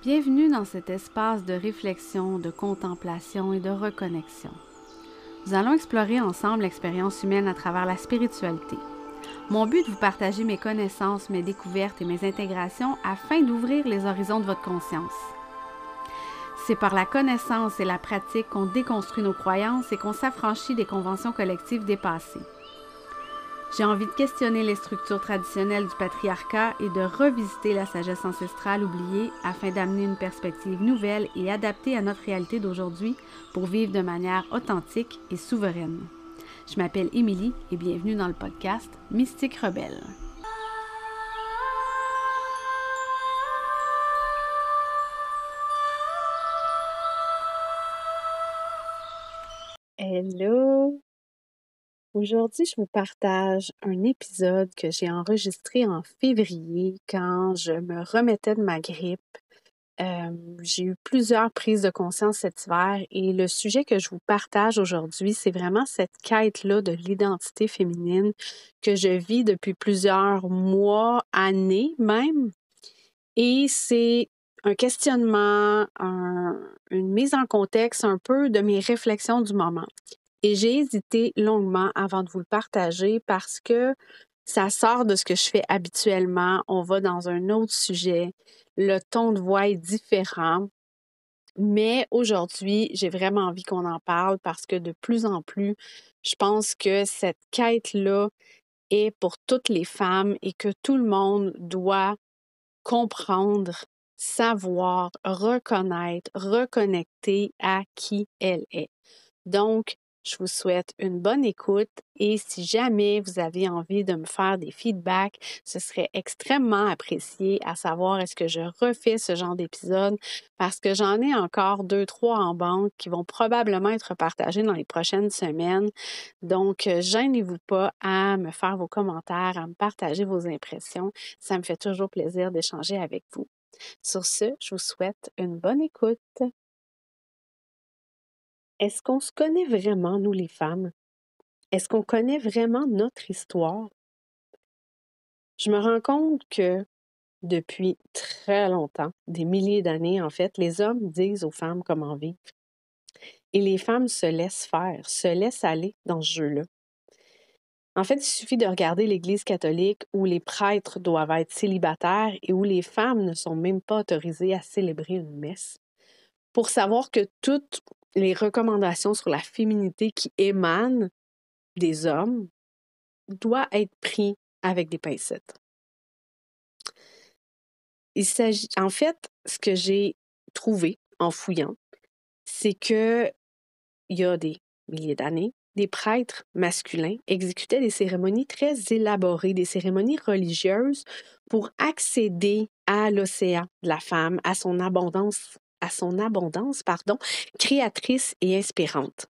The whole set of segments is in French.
Bienvenue dans cet espace de réflexion, de contemplation et de reconnexion. Nous allons explorer ensemble l'expérience humaine à travers la spiritualité. Mon but est de vous partager mes connaissances, mes découvertes et mes intégrations afin d'ouvrir les horizons de votre conscience. C'est par la connaissance et la pratique qu'on déconstruit nos croyances et qu'on s'affranchit des conventions collectives dépassées. J'ai envie de questionner les structures traditionnelles du patriarcat et de revisiter la sagesse ancestrale oubliée afin d'amener une perspective nouvelle et adaptée à notre réalité d'aujourd'hui pour vivre de manière authentique et souveraine. Je m'appelle Émilie et bienvenue dans le podcast Mystique Rebelle. Hello! Aujourd'hui, je vous partage un épisode que j'ai enregistré en février quand je me remettais de ma grippe. J'ai eu plusieurs prises de conscience cet hiver et le sujet que je vous partage aujourd'hui, c'est vraiment cette quête-là de l'identité féminine que je vis depuis plusieurs mois, années même. Et c'est un questionnement, une mise en contexte un peu de mes réflexions du moment. Et j'ai hésité longuement avant de vous le partager parce que ça sort de ce que je fais habituellement. On va dans un autre sujet. Le ton de voix est différent. Mais aujourd'hui, j'ai vraiment envie qu'on en parle parce que de plus en plus, je pense que cette quête-là est pour toutes les femmes et que tout le monde doit comprendre, savoir, reconnaître, reconnecter à qui elle est. Donc, je vous souhaite une bonne écoute et si jamais vous avez envie de me faire des feedbacks, ce serait extrêmement apprécié à savoir est-ce que je refais ce genre d'épisode parce que j'en ai encore 2-3 en banque qui vont probablement être partagés dans les prochaines semaines. Donc, gênez-vous pas à me faire vos commentaires, à me partager vos impressions. Ça me fait toujours plaisir d'échanger avec vous. Sur ce, je vous souhaite une bonne écoute. Est-ce qu'on se connaît vraiment, nous les femmes? Est-ce qu'on connaît vraiment notre histoire? Je me rends compte que depuis très longtemps, des milliers d'années en fait, les hommes disent aux femmes comment vivre. Et les femmes se laissent faire, se laissent aller dans ce jeu-là. En fait, il suffit de regarder l'Église catholique où les prêtres doivent être célibataires et où les femmes ne sont même pas autorisées à célébrer une messe pour savoir que toutes les recommandations sur la féminité qui émanent des hommes doit être pris avec des pincettes. En fait, ce que j'ai trouvé en fouillant, c'est que il y a des milliers d'années, des prêtres masculins exécutaient des cérémonies très élaborées, des cérémonies religieuses pour accéder à l'océan de la femme, à son abondance, créatrice et inspirante.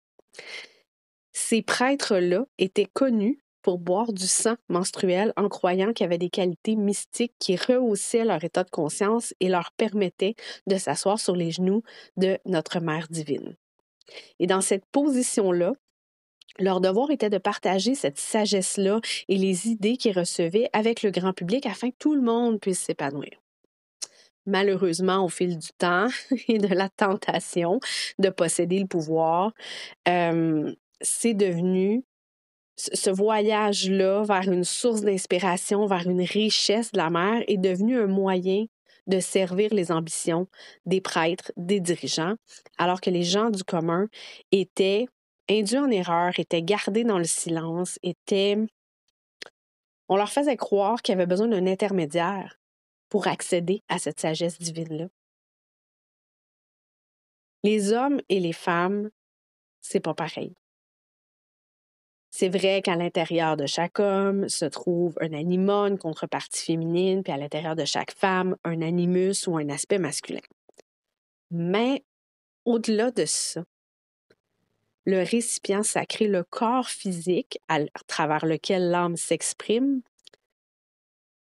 Ces prêtres-là étaient connus pour boire du sang menstruel en croyant qu'il y avait des qualités mystiques qui rehaussaient leur état de conscience et leur permettaient de s'asseoir sur les genoux de notre Mère divine. Et dans cette position-là, leur devoir était de partager cette sagesse-là et les idées qu'ils recevaient avec le grand public afin que tout le monde puisse s'épanouir. Malheureusement, au fil du temps et de la tentation de posséder le pouvoir, c'est devenu ce voyage-là vers une source d'inspiration, vers une richesse de la mer est devenu un moyen de servir les ambitions des prêtres, des dirigeants, alors que les gens du commun étaient induits en erreur, étaient gardés dans le silence, on leur faisait croire qu'il y avait besoin d'un intermédiaire pour accéder à cette sagesse divine-là. Les hommes et les femmes, c'est pas pareil. C'est vrai qu'à l'intérieur de chaque homme se trouve un anima, une contrepartie féminine, puis à l'intérieur de chaque femme, un animus ou un aspect masculin. Mais au-delà de ça, le récipient sacré, le corps physique à travers lequel l'âme s'exprime,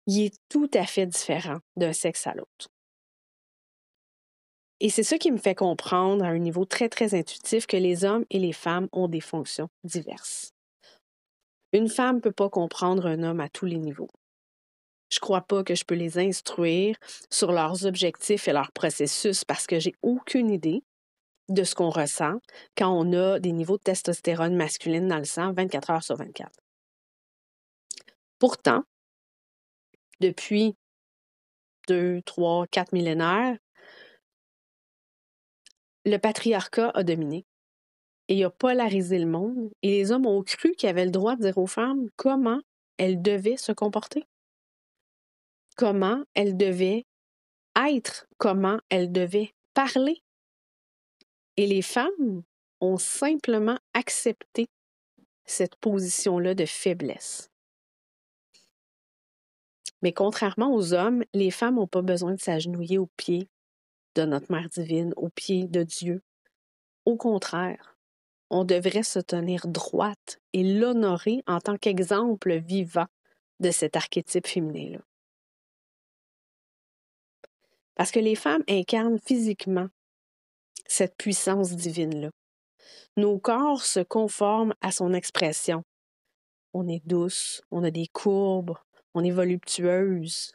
il est tout à fait différent d'un sexe à l'autre. Et c'est ça qui me fait comprendre à un niveau très, très intuitif que les hommes et les femmes ont des fonctions diverses. Une femme ne peut pas comprendre un homme à tous les niveaux. Je crois pas que je peux les instruire sur leurs objectifs et leurs processus parce que j'ai aucune idée de ce qu'on ressent quand on a des niveaux de testostérone masculine dans le sang 24 heures sur 24. Pourtant, depuis 2, 3, 4 millénaires, le patriarcat a dominé et a polarisé le monde et les hommes ont cru qu'ils avaient le droit de dire aux femmes comment elles devaient se comporter, comment elles devaient être, comment elles devaient parler. Et les femmes ont simplement accepté cette position-là de faiblesse. Mais contrairement aux hommes, les femmes n'ont pas besoin de s'agenouiller aux pieds de notre Mère divine, aux pieds de Dieu. Au contraire, on devrait se tenir droite et l'honorer en tant qu'exemple vivant de cet archétype féminin-là. Parce que les femmes incarnent physiquement cette puissance divine-là. Nos corps se conforment à son expression. On est douce, on a des courbes, on est voluptueuse.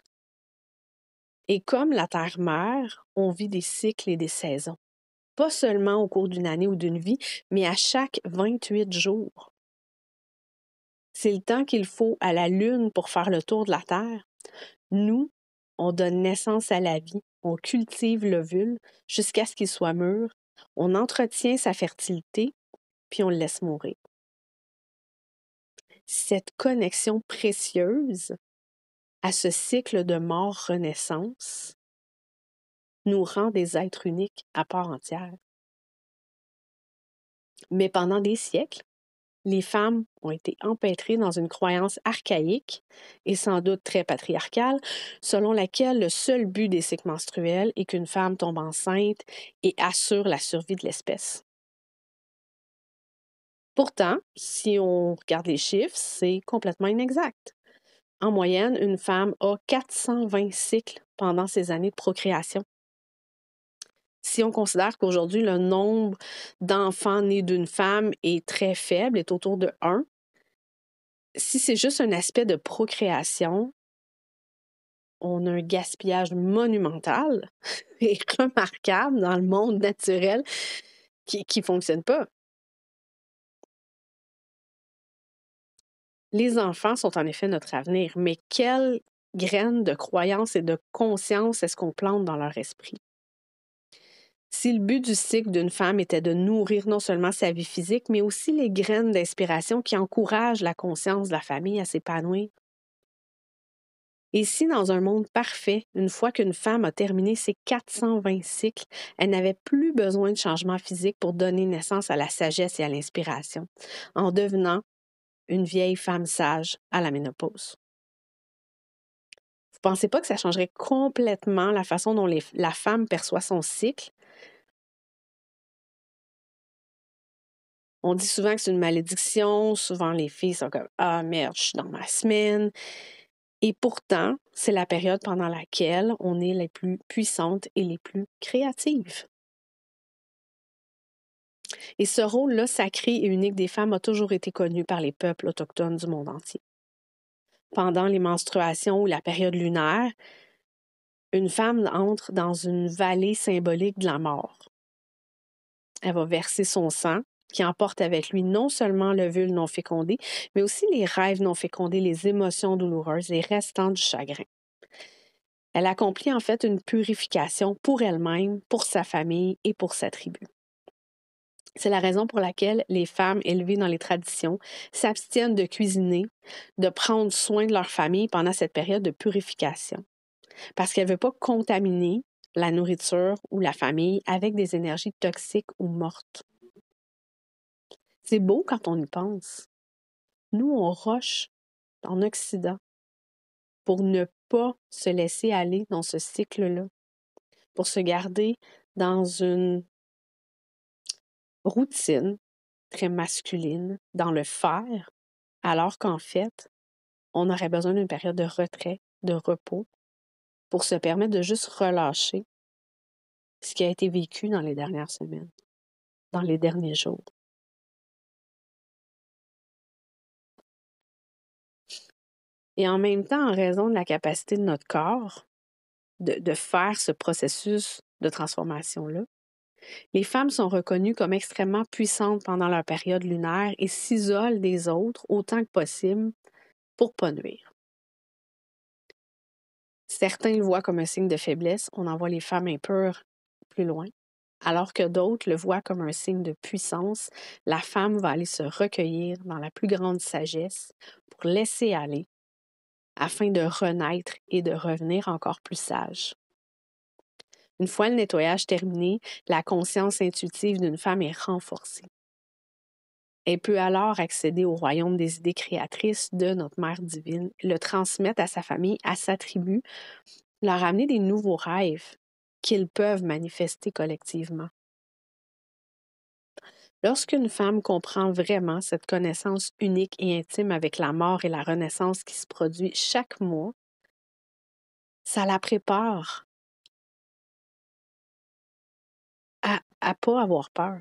Et comme la terre-mère, on vit des cycles et des saisons. Pas seulement au cours d'une année ou d'une vie, mais à chaque 28 jours. C'est le temps qu'il faut à la Lune pour faire le tour de la Terre. Nous, on donne naissance à la vie, on cultive l'ovule jusqu'à ce qu'il soit mûr, on entretient sa fertilité, puis on le laisse mourir. Cette connexion précieuse à ce cycle de mort-renaissance nous rend des êtres uniques à part entière. Mais pendant des siècles, les femmes ont été empêtrées dans une croyance archaïque et sans doute très patriarcale, selon laquelle le seul but des cycles menstruels est qu'une femme tombe enceinte et assure la survie de l'espèce. Pourtant, si on regarde les chiffres, c'est complètement inexact. En moyenne, une femme a 420 cycles pendant ses années de procréation. Si on considère qu'aujourd'hui, le nombre d'enfants nés d'une femme est très faible, est autour de 1, si c'est juste un aspect de procréation, on a un gaspillage monumental et remarquable dans le monde naturel qui ne fonctionne pas. Les enfants sont en effet notre avenir, mais quelles graines de croyance et de conscience est-ce qu'on plante dans leur esprit? Si le but du cycle d'une femme était de nourrir non seulement sa vie physique, mais aussi les graines d'inspiration qui encouragent la conscience de la famille à s'épanouir. Et si dans un monde parfait, une fois qu'une femme a terminé ses 420 cycles, elle n'avait plus besoin de changement physique pour donner naissance à la sagesse et à l'inspiration, en devenant une vieille femme sage à la ménopause? Vous ne pensez pas que ça changerait complètement la façon dont la femme perçoit son cycle? On dit souvent que c'est une malédiction. Souvent, les filles sont comme « Ah merde, je suis dans ma semaine ». Et pourtant, c'est la période pendant laquelle on est les plus puissantes et les plus créatives. Et ce rôle-là sacré et unique des femmes a toujours été connu par les peuples autochtones du monde entier. Pendant les menstruations ou la période lunaire, une femme entre dans une vallée symbolique de la mort. Elle va verser son sang, qui emporte avec lui non seulement l'ovule non fécondé, mais aussi les rêves non fécondés, les émotions douloureuses, les restants du chagrin. Elle accomplit en fait une purification pour elle-même, pour sa famille et pour sa tribu. C'est la raison pour laquelle les femmes élevées dans les traditions s'abstiennent de cuisiner, de prendre soin de leur famille pendant cette période de purification. Parce qu'elles ne veulent pas contaminer la nourriture ou la famille avec des énergies toxiques ou mortes. C'est beau quand on y pense. Nous, on rush en Occident pour ne pas se laisser aller dans ce cycle-là, pour se garder dans une routine très masculine, dans le faire, alors qu'en fait, on aurait besoin d'une période de retrait, de repos, pour se permettre de juste relâcher ce qui a été vécu dans les dernières semaines, dans les derniers jours. Et en même temps, en raison de la capacité de notre corps de faire ce processus de transformation-là, les femmes sont reconnues comme extrêmement puissantes pendant leur période lunaire et s'isolent des autres autant que possible pour ne pas nuire. Certains le voient comme un signe de faiblesse, on envoie les femmes impures plus loin, alors que d'autres le voient comme un signe de puissance. La femme va aller se recueillir dans la plus grande sagesse pour laisser aller, afin de renaître et de revenir encore plus sage. Une fois le nettoyage terminé, la conscience intuitive d'une femme est renforcée. Elle peut alors accéder au royaume des idées créatrices de notre Mère divine, le transmettre à sa famille, à sa tribu, leur amener des nouveaux rêves qu'ils peuvent manifester collectivement. Lorsqu'une femme comprend vraiment cette connaissance unique et intime avec la mort et la renaissance qui se produit chaque mois, ça la prépare à ne pas avoir peur.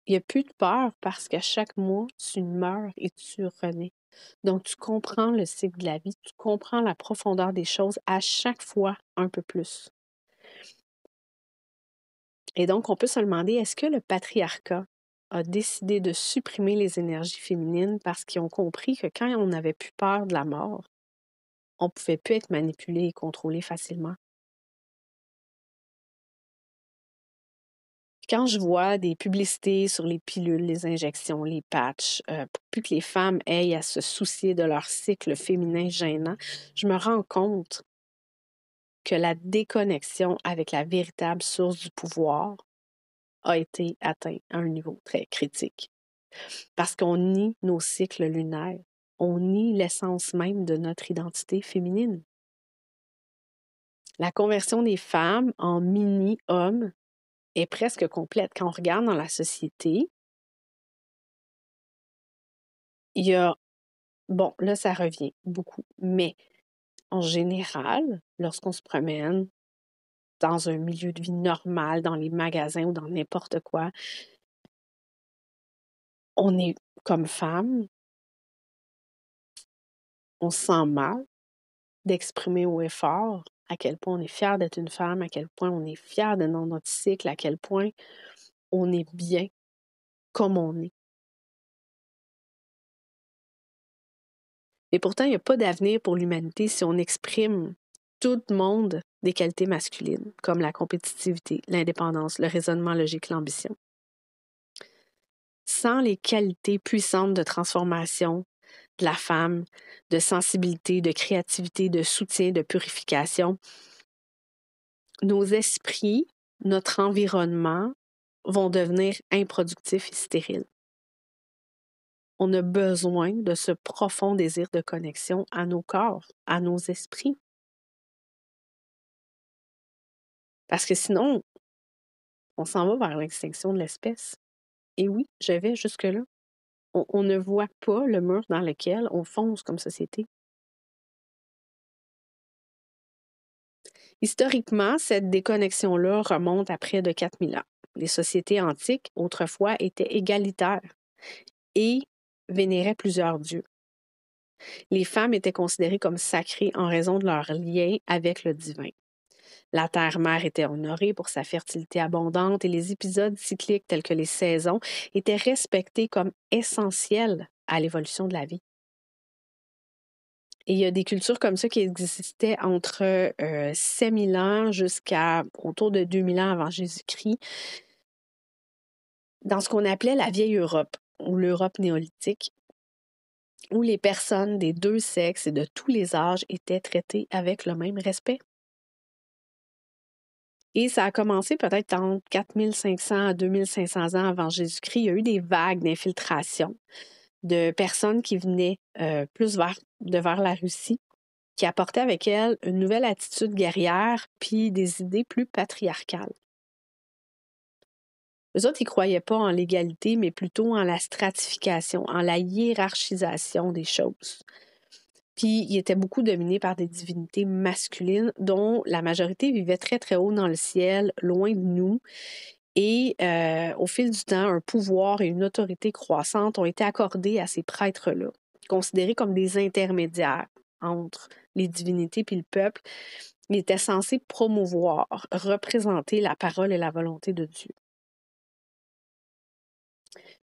Il n'y a plus de peur parce qu'à chaque mois, tu meurs et tu renais. Donc, tu comprends le cycle de la vie, tu comprends la profondeur des choses à chaque fois un peu plus. Et donc, on peut se demander, est-ce que le patriarcat a décidé de supprimer les énergies féminines parce qu'ils ont compris que quand on n'avait plus peur de la mort, on ne pouvait plus être manipulé et contrôlé facilement? Quand je vois des publicités sur les pilules, les injections, les patchs, pour plus que les femmes aient à se soucier de leur cycle féminin gênant, je me rends compte que la déconnexion avec la véritable source du pouvoir a été atteinte à un niveau très critique. Parce qu'on nie nos cycles lunaires, on nie l'essence même de notre identité féminine. La conversion des femmes en mini-hommes est presque complète. Quand on regarde dans la société, il y a, bon, là ça revient beaucoup, mais en général, lorsqu'on se promène dans un milieu de vie normal, dans les magasins ou dans n'importe quoi, on est comme femme, on se sent mal d'exprimer haut et fort à quel point on est fier d'être une femme, à quel point on est fier de notre cycle, à quel point on est bien comme on est. Et pourtant, il n'y a pas d'avenir pour l'humanité si on exprime tout le monde des qualités masculines, comme la compétitivité, l'indépendance, le raisonnement logique, l'ambition. Sans les qualités puissantes de transformation de la femme, de sensibilité, de créativité, de soutien, de purification, nos esprits, notre environnement vont devenir improductifs et stériles. On a besoin de ce profond désir de connexion à nos corps, à nos esprits. Parce que sinon, on s'en va vers l'extinction de l'espèce. Et oui, je vais jusque-là. On ne voit pas le mur dans lequel on fonce comme société. Historiquement, cette déconnexion-là remonte à près de 4000 ans. Les sociétés antiques, autrefois, étaient égalitaires et vénéraient plusieurs dieux. Les femmes étaient considérées comme sacrées en raison de leur lien avec le divin. La terre-mère était honorée pour sa fertilité abondante et les épisodes cycliques tels que les saisons étaient respectés comme essentiels à l'évolution de la vie. Et il y a des cultures comme ça qui existaient entre 5000 ans jusqu'à autour de 2000 ans avant Jésus-Christ, dans ce qu'on appelait la vieille Europe, ou l'Europe néolithique, où les personnes des deux sexes et de tous les âges étaient traitées avec le même respect. Et ça a commencé peut-être entre 4500 à 2500 ans avant Jésus-Christ. Il y a eu des vagues d'infiltration de personnes qui venaient plus vers la Russie, qui apportaient avec elles une nouvelle attitude guerrière puis des idées plus patriarcales. Eux autres, ils ne croyaient pas en l'égalité, mais plutôt en la stratification, en la hiérarchisation des choses. Puis, ils étaient beaucoup dominés par des divinités masculines dont la majorité vivait très, très haut dans le ciel, loin de nous. Et au fil du temps, un pouvoir et une autorité croissante ont été accordés à ces prêtres-là, considérés comme des intermédiaires entre les divinités puis le peuple. Il était censé promouvoir, représenter la parole et la volonté de Dieu.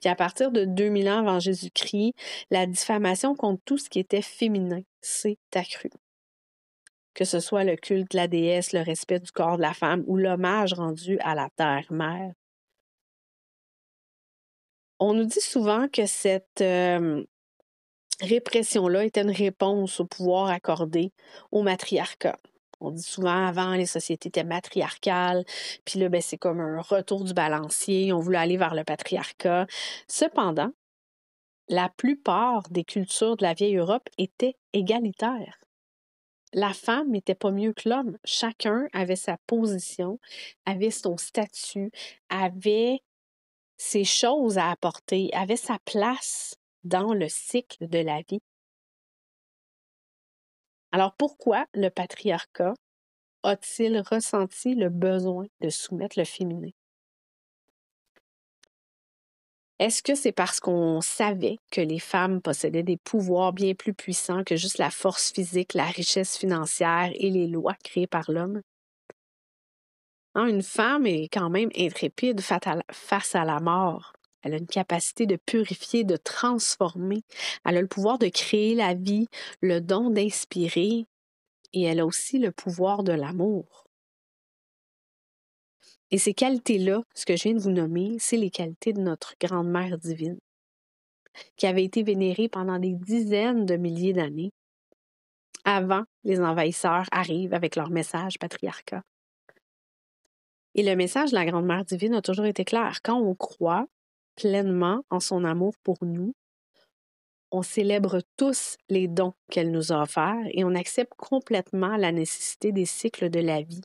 Puis à partir de 2000 ans avant Jésus-Christ, la diffamation contre tout ce qui était féminin s'est accrue. Que ce soit le culte de la déesse, le respect du corps de la femme ou l'hommage rendu à la terre-mère. On nous dit souvent que cette répression-là était une réponse au pouvoir accordé au matriarcat. On dit souvent avant, les sociétés étaient matriarcales, puis là, c'est comme un retour du balancier, on voulait aller vers le patriarcat. Cependant, la plupart des cultures de la vieille Europe étaient égalitaires. La femme n'était pas mieux que l'homme. Chacun avait sa position, avait son statut, avait ses choses à apporter, avait sa place dans le cycle de la vie. Alors pourquoi le patriarcat a-t-il ressenti le besoin de soumettre le féminin? Est-ce que c'est parce qu'on savait que les femmes possédaient des pouvoirs bien plus puissants que juste la force physique, la richesse financière et les lois créées par l'homme? Une femme est quand même intrépide face à la mort. Elle a une capacité de purifier, de transformer. Elle a le pouvoir de créer la vie, le don d'inspirer, et elle a aussi le pouvoir de l'amour. Et ces qualités-là, ce que je viens de vous nommer, c'est les qualités de notre grande-mère divine, qui avait été vénérée pendant des dizaines de milliers d'années avant les envahisseurs arrivent avec leur message patriarcat. Et le message de la grande-mère divine a toujours été clair. Quand on croit pleinement en son amour pour nous, on célèbre tous les dons qu'elle nous a offerts et on accepte complètement la nécessité des cycles de la vie,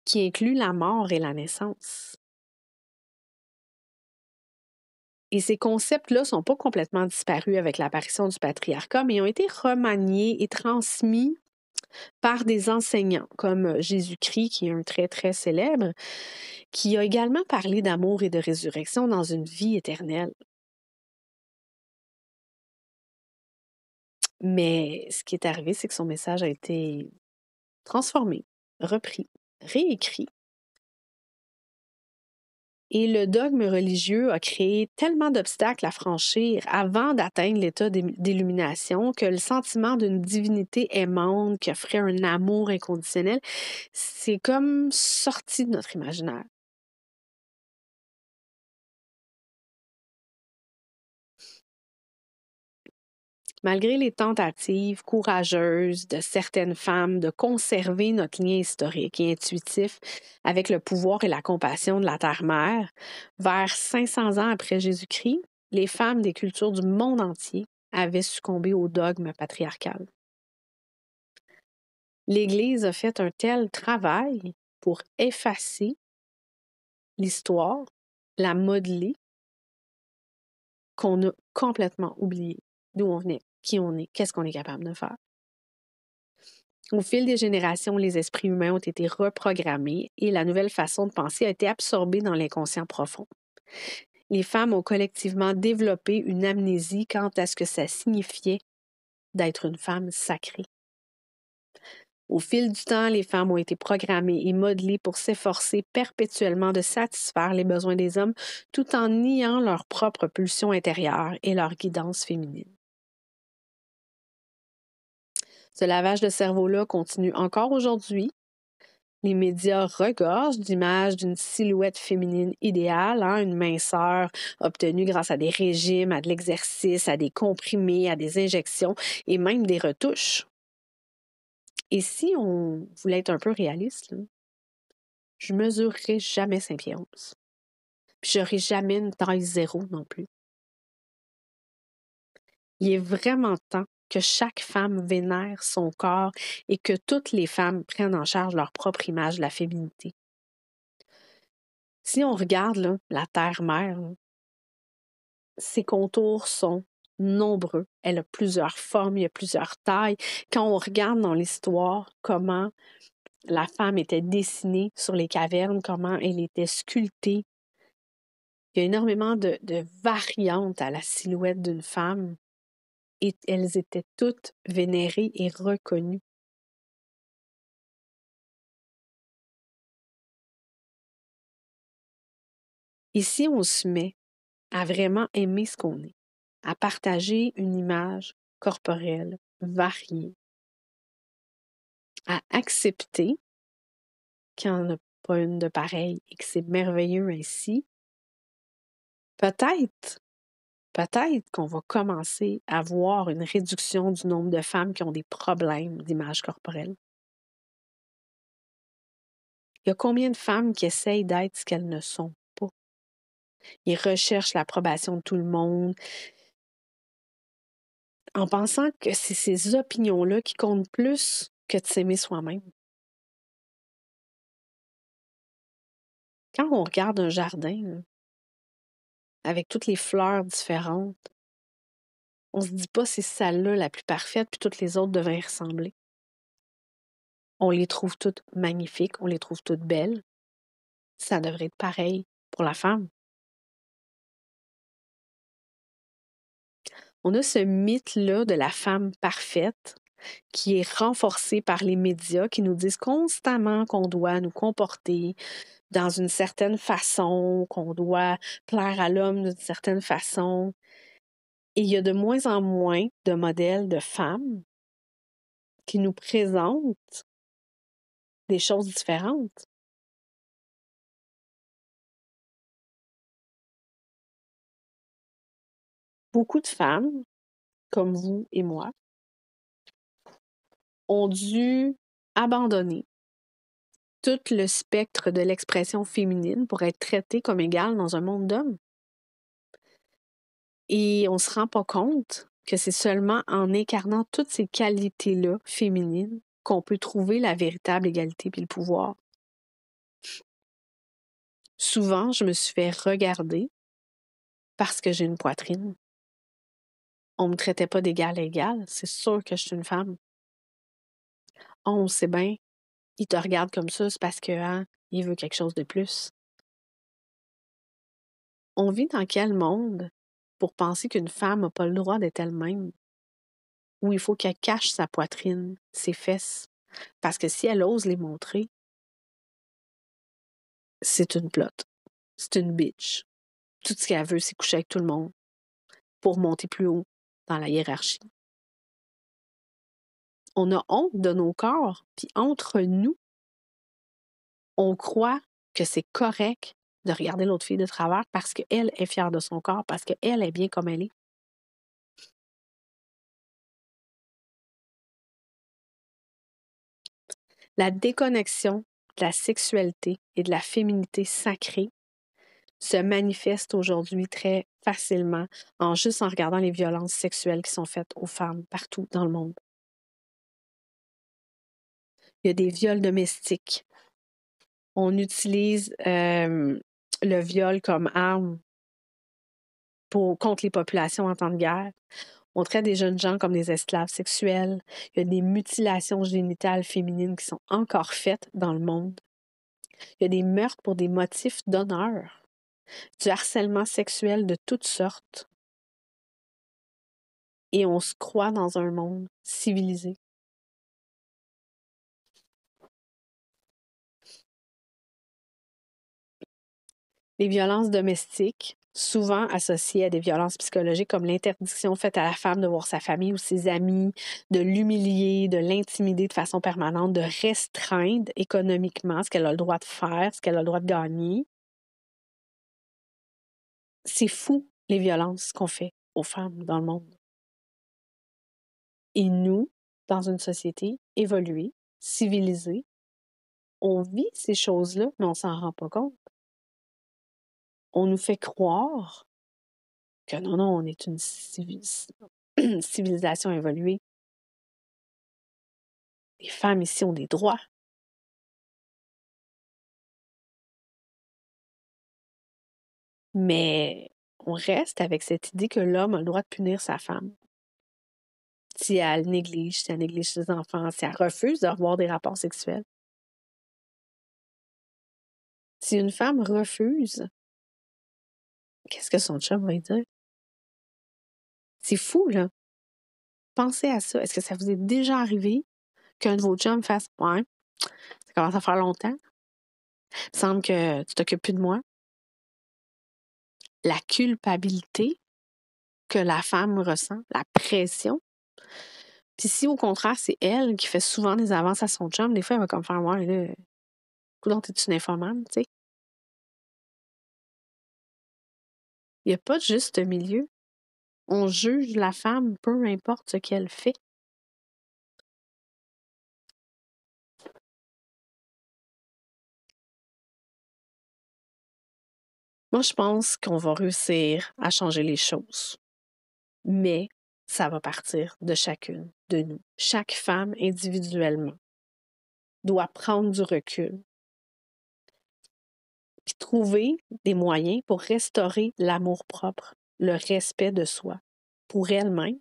qui inclut la mort et la naissance. Et ces concepts-là ne sont pas complètement disparus avec l'apparition du patriarcat, mais ils ont été remaniés et transmis par des enseignants comme Jésus-Christ, qui est un très, très célèbre, qui a également parlé d'amour et de résurrection dans une vie éternelle. Mais ce qui est arrivé, c'est que son message a été transformé, repris, réécrit. Et le dogme religieux a créé tellement d'obstacles à franchir avant d'atteindre l'état d'illumination que le sentiment d'une divinité aimante qui offrait un amour inconditionnel, c'est comme sorti de notre imaginaire. Malgré les tentatives courageuses de certaines femmes de conserver notre lien historique et intuitif avec le pouvoir et la compassion de la Terre-Mère, vers 500 ans après Jésus-Christ, les femmes des cultures du monde entier avaient succombé au dogme patriarcal. L'Église a fait un tel travail pour effacer l'histoire, la modeler, qu'on a complètement oublié d'où on venait, qui on est, qu'est-ce qu'on est capable de faire. Au fil des générations, les esprits humains ont été reprogrammés et la nouvelle façon de penser a été absorbée dans l'inconscient profond. Les femmes ont collectivement développé une amnésie quant à ce que ça signifiait d'être une femme sacrée. Au fil du temps, les femmes ont été programmées et modelées pour s'efforcer perpétuellement de satisfaire les besoins des hommes tout en niant leur propre pulsion intérieure et leur guidance féminine. Ce lavage de cerveau-là continue encore aujourd'hui. Les médias regorgent d'images d'une silhouette féminine idéale, une minceur obtenue grâce à des régimes, à de l'exercice, à des comprimés, à des injections et même des retouches. Et si on voulait être un peu réaliste, là, je ne mesurerai jamais 5 pieds 11. Puis je n'aurai jamais une taille 0 non plus. Il est vraiment temps que chaque femme vénère son corps et que toutes les femmes prennent en charge leur propre image de la féminité. Si on regarde là, la Terre-Mère, là, ses contours sont nombreux. Elle a plusieurs formes, il y a plusieurs tailles. Quand on regarde dans l'histoire comment la femme était dessinée sur les cavernes, comment elle était sculptée, il y a énormément de variantes à la silhouette d'une femme. et elles étaient toutes vénérées et reconnues. Et si on se met à vraiment aimer ce qu'on est, à partager une image corporelle variée, à accepter qu'il n'y en a pas une de pareille et que c'est merveilleux ainsi, peut-être qu'on va commencer à voir une réduction du nombre de femmes qui ont des problèmes d'image corporelle. Il y a combien de femmes qui essayent d'être ce qu'elles ne sont pas? Ils recherchent l'approbation de tout le monde en pensant que c'est ces opinions-là qui comptent plus que de s'aimer soi-même. Quand on regarde un jardin, là, avec toutes les fleurs différentes, on se dit pas c'est celle-là la plus parfaite puis toutes les autres devraient y ressembler. On les trouve toutes magnifiques, on les trouve toutes belles. Ça devrait être pareil pour la femme. On a ce mythe-là de la femme parfaite qui est renforcé par les médias qui nous disent constamment qu'on doit nous comporter dans une certaine façon, qu'on doit plaire à l'homme d'une certaine façon. Et il y a de moins en moins de modèles de femmes qui nous présentent des choses différentes. Beaucoup de femmes, comme vous et moi, ont dû abandonner tout le spectre de l'expression féminine pour être traitées comme égales dans un monde d'hommes. Et on ne se rend pas compte que c'est seulement en incarnant toutes ces qualités-là féminines qu'on peut trouver la véritable égalité et le pouvoir. Souvent, je me suis fait regarder parce que j'ai une poitrine. On ne me traitait pas d'égal à égal. C'est sûr que je suis une femme. On sait bien, il te regarde comme ça, c'est parce que il veut quelque chose de plus. On vit dans quel monde pour penser qu'une femme n'a pas le droit d'être elle-même? Où il faut qu'elle cache sa poitrine, ses fesses. Parce que si elle ose les montrer, c'est une plotte. C'est une bitch. Tout ce qu'elle veut, c'est coucher avec tout le monde pour monter plus haut dans la hiérarchie. On a honte de nos corps, puis entre nous, on croit que c'est correct de regarder l'autre fille de travers parce qu'elle est fière de son corps, parce qu'elle est bien comme elle est. La déconnexion de la sexualité et de la féminité sacrée se manifeste aujourd'hui très facilement juste en regardant les violences sexuelles qui sont faites aux femmes partout dans le monde. Il y a des viols domestiques. On utilise le viol comme arme contre les populations en temps de guerre. On traite des jeunes gens comme des esclaves sexuels. Il y a des mutilations génitales féminines qui sont encore faites dans le monde. Il y a des meurtres pour des motifs d'honneur, du harcèlement sexuel de toutes sortes. Et on se croit dans un monde civilisé. Les violences domestiques, souvent associées à des violences psychologiques comme l'interdiction faite à la femme de voir sa famille ou ses amis, de l'humilier, de l'intimider de façon permanente, de restreindre économiquement ce qu'elle a le droit de faire, ce qu'elle a le droit de gagner. C'est fou, les violences qu'on fait aux femmes dans le monde. Et nous, dans une société évoluée, civilisée, on vit ces choses-là, mais on ne s'en rend pas compte. On nous fait croire que non, on est une civilisation évoluée. Les femmes ici ont des droits. Mais on reste avec cette idée que l'homme a le droit de punir sa femme. Si elle néglige, si elle néglige ses enfants, si elle refuse d'avoir des rapports sexuels. Si une femme refuse, qu'est-ce que son chum va lui dire? C'est fou, là. Pensez à ça. Est-ce que ça vous est déjà arrivé qu'un de vos chums fasse « Ouais, ça commence à faire longtemps. Il me semble que tu t'occupes plus de moi. » La culpabilité que la femme ressent, la pression. Puis si au contraire, c'est elle qui fait souvent des avances à son chum, des fois, elle va comme faire « Ouais, là, coudonc, t'es-tu une infomane? » Tu sais. Il n'y a pas de juste milieu. On juge la femme, peu importe ce qu'elle fait. Moi, je pense qu'on va réussir à changer les choses. Mais ça va partir de chacune de nous. Chaque femme individuellement doit prendre du recul puis trouver des moyens pour restaurer l'amour-propre, le respect de soi, pour elle-même,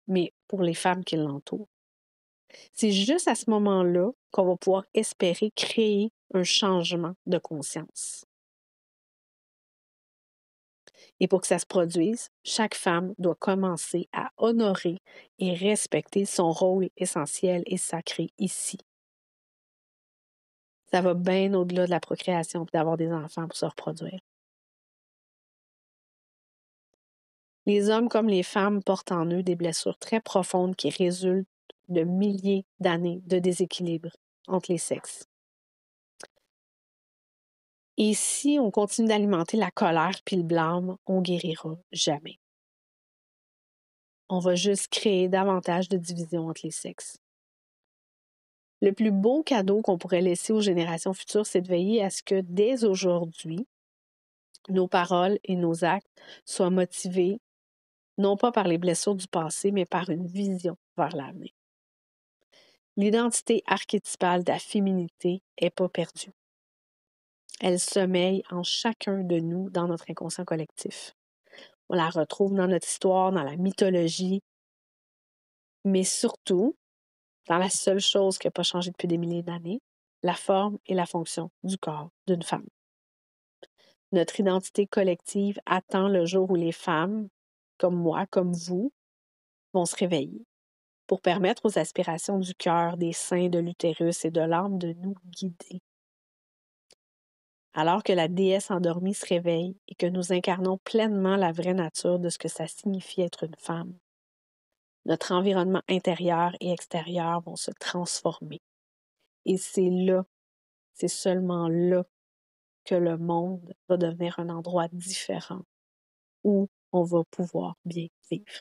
mais pour les femmes qui l'entourent. C'est juste à ce moment-là qu'on va pouvoir espérer créer un changement de conscience. Et pour que ça se produise, chaque femme doit commencer à honorer et respecter son rôle essentiel et sacré ici. Ça va bien au-delà de la procréation et d'avoir des enfants pour se reproduire. Les hommes comme les femmes portent en eux des blessures très profondes qui résultent de milliers d'années de déséquilibre entre les sexes. Et si on continue d'alimenter la colère puis le blâme, on guérira jamais. On va juste créer davantage de division entre les sexes. Le plus beau cadeau qu'on pourrait laisser aux générations futures, c'est de veiller à ce que dès aujourd'hui, nos paroles et nos actes soient motivés non pas par les blessures du passé, mais par une vision vers l'avenir. L'identité archétypale de la féminité n'est pas perdue. Elle sommeille en chacun de nous dans notre inconscient collectif. On la retrouve dans notre histoire, dans la mythologie, mais surtout dans la seule chose qui n'a pas changé depuis des milliers d'années, la forme et la fonction du corps d'une femme. Notre identité collective attend le jour où les femmes, comme moi, comme vous, vont se réveiller pour permettre aux aspirations du cœur, des seins, de l'utérus et de l'âme de nous guider. Alors que la déesse endormie se réveille et que nous incarnons pleinement la vraie nature de ce que ça signifie être une femme, notre environnement intérieur et extérieur vont se transformer. Et c'est seulement là que le monde va devenir un endroit différent où on va pouvoir bien vivre.